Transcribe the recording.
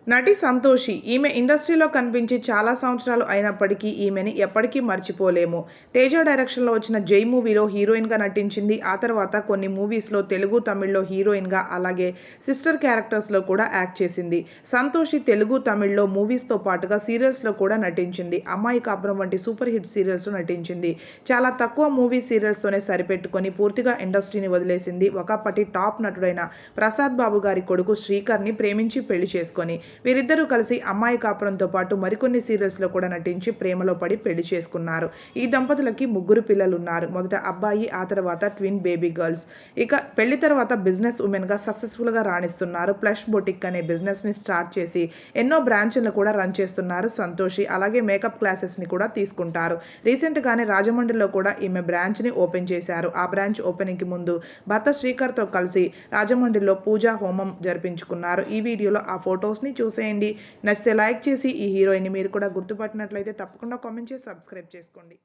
నటి సంతోషి. ఈమె ఇండస్ట్రీలో కనిపించి చాలా సంవత్సరాలు అయినప్పటికీ ఈమెని ఎప్పటికీ మర్చిపోలేము. తేజ డైరెక్షన్‌లో వచ్చిన 'జై' మూవీలో హీరోయిన్‌గా నటించింది. ఆ తర్వాత కొన్ని మూవీస్‌లో తెలుగు, తమిళ్‌లో హీరోయిన్‌గా అలాగే సిస్టర్ క్యారెక్టర్స్‌లో కూడా యాక్ట్ చేసింది. సంతోషి తెలుగు, తమిళ్‌లో మూవీస్‌తో పాటుగా సీరియల్స్‌లో కూడా నటించింది. 'అమ్మాయి కాపురం' వంటి సూపర్ హిట్ సీరియల్స్‌లో నటించింది. చాలా తక్కువ మూవీ సీరియల్స్తోనే సరిపెట్టుకొని పూర్తిగా ఇండస్ట్రీని వదిలేసింది. ఒకప్పటి టాప్ నటుడైన ప్రసాద్ బాబు గారి కొడుకు శ్రీకర్‌ని ప్రేమించి పెళ్లి చేసుకొని వీరిద్దరూ కలిసి 'అమ్మాయి కాపురం'తో పాటు మరికొన్ని సీరియల్స్‌లో కూడా నటించి ప్రేమలో పడి పెళ్లి చేసుకున్నారు. ఈ దంపతులకి ముగ్గురు పిల్లలున్నారు. మొదట అబ్బాయి, ఆ తర్వాత ట్విన్ బేబీ గర్ల్స్. ఇక పెళ్లి తర్వాత బిజినెస్ ఉమెన్‌గా సక్సెస్‌ఫుల్‌గా రాణిస్తున్నారు. ప్లష్ బొటిక్ అనే బిజినెస్‌ని స్టార్ట్ చేసి ఎన్నో బ్రాంచ్‌లను కూడా రన్ చేస్తున్నారు సంతోషి. అలాగే మేకప్ క్లాసెస్‌ని కూడా తీసుకుంటారు. రీసెంట్‌గానే రాజమండ్రిలో కూడా ఈమె బ్రాంచ్‌ని ఓపెన్ చేశారు. ఆ బ్రాంచ్ ఓపెనింగ్‌కి ముందు భర్త శ్రీకర్‌తో కలిసి రాజమండ్రిలో పూజా హోమం జరిపించుకున్నారు. ఈ వీడియోలో ఆ ఫోటోస్‌ని చూసేయండి. నచ్చితే లైక్ చేసి ఈ హీరోయిన్‌ని మీరు కూడా గుర్తుపట్టినట్లయితే తప్పకుండా కామెంట్ చేసి సబ్స్క్రైబ్ చేసుకోండి.